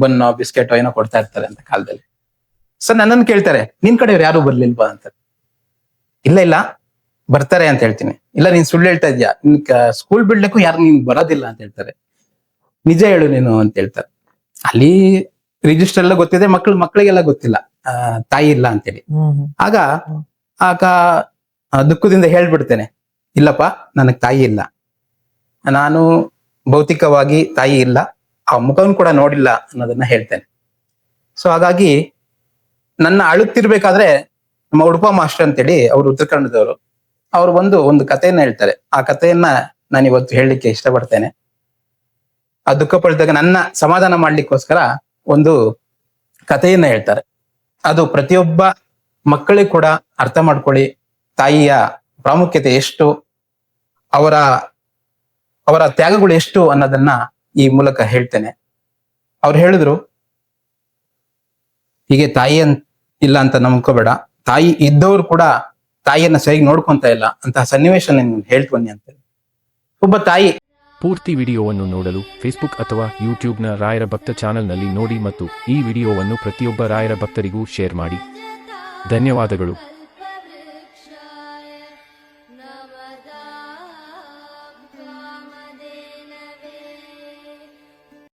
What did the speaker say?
ಬನ್ನೋ ಬಿಸ್ಕೆಟೋ ಏನೋ ಕೊಡ್ತಾ ಇರ್ತಾರೆ ಅಂತ ಕಾಲದಲ್ಲಿ. ಸೊ ನನ್ನನ್ನು ಕೇಳ್ತಾರೆ, ನಿನ್ ಕಡೆಯವ್ರು ಯಾರು ಬರ್ಲಿಲ್ವಾ ಅಂತ. ಇಲ್ಲ ಬರ್ತಾರೆ ಅಂತ ಹೇಳ್ತೀನಿ. ಇಲ್ಲ ನೀನ್ ಸುಳ್ಳು ಹೇಳ್ತಾ ಇದ್ಯಾ, ನಿನ್ ಸ್ಕೂಲ್ ಬಿಡ್ಲಿಕ್ಕೂ ಯಾರು ನೀನ್ ಬರೋದಿಲ್ಲ ಅಂತ ಹೇಳ್ತಾರೆ. ನಿಜ ಹೇಳು ನೀನು ಅಂತ ಹೇಳ್ತಾರೆ. ಅಲ್ಲಿ ರಿಜಿಸ್ಟರ್ ಎಲ್ಲ ಗೊತ್ತಿದೆ, ಮಕ್ಕಳಿಗೆಲ್ಲ ಗೊತ್ತಿಲ್ಲ ತಾಯಿ ಇಲ್ಲ ಅಂತೇಳಿ. ಆಗ ಆಗ ದುಃಖದಿಂದ ಹೇಳ್ಬಿಡ್ತೇನೆ, ಇಲ್ಲಪ್ಪ ನನಗ್ ತಾಯಿ ಇಲ್ಲ, ನಾನು ಭೌತಿಕವಾಗಿ ತಾಯಿ ಇಲ್ಲ, ಆ ಮುಖವನ್ನು ಕೂಡ ನೋಡಿಲ್ಲ ಅನ್ನೋದನ್ನ ಹೇಳ್ತೇನೆ. ಸೊ ಹಾಗಾಗಿ ನನ್ನ ಅಳುತ್ತಿರ್ಬೇಕಾದ್ರೆ ನಮ್ಮ ಉಡುಪ ಮಾಸ್ಟರ್ ಅಂತೇಳಿ ಅವರು ಉತ್ತರ ಕನ್ನಡದವರು, ಅವ್ರು ಒಂದು ಕಥೆಯನ್ನ ಹೇಳ್ತಾರೆ. ಆ ಕಥೆಯನ್ನ ನಾನು ಇವತ್ತು ಹೇಳಲಿಕ್ಕೆ ಇಷ್ಟಪಡ್ತೇನೆ. ಆ ದುಃಖ ಪಡಿದಾಗ ನನ್ನ ಸಮಾಧಾನ ಮಾಡ್ಲಿಕ್ಕೋಸ್ಕರ ಒಂದು ಕಥೆಯನ್ನ ಹೇಳ್ತಾರೆ. ಅದು ಪ್ರತಿಯೊಬ್ಬ ಮಕ್ಕಳಿಗೆ ಕೂಡ ಅರ್ಥ ಮಾಡ್ಕೊಳ್ಳಿ, ತಾಯಿಯ ಪ್ರಾಮುಖ್ಯತೆ ಎಷ್ಟು, ಅವರ ತ್ಯಾಗಗಳು ಎಷ್ಟು ಅನ್ನೋದನ್ನ ಈ ಮೂಲಕ ಹೇಳ್ತೇನೆ. ಅವ್ರು ಹೇಳಿದ್ರು, ಹೀಗೆ ತಾಯಿ ಇಲ್ಲ ಅಂತ ನಂಬ್ಕೋಬೇಡ, ತಾಯಿ ಇದ್ದವ್ರು ಕೂಡ ತಾಯಿಯನ್ನ ಸರಿಯಾಗಿ ನೋಡ್ಕೊಂತ ಇಲ್ಲ ಅಂತಹ ಸನ್ನಿವೇಶ ಹೇಳ್ತು ಬನ್ನಿ ಅಂತ. ಒಬ್ಬ ತಾಯಿ. ಪೂರ್ತಿ ವಿಡಿಯೋವನ್ನು ನೋಡಲು ಫೇಸ್ಬುಕ್ ಅಥವಾ ಯೂಟ್ಯೂಬ್ನ ರಾಯರ ಭಕ್ತ ಚಾನೆಲ್ನಲ್ಲಿ ನೋಡಿ ಮತ್ತು ಈ ವಿಡಿಯೋವನ್ನು ಪ್ರತಿಯೊಬ್ಬ ರಾಯರ ಭಕ್ತರಿಗೂ ಶೇರ್ ಮಾಡಿ. ಧನ್ಯವಾದಗಳು.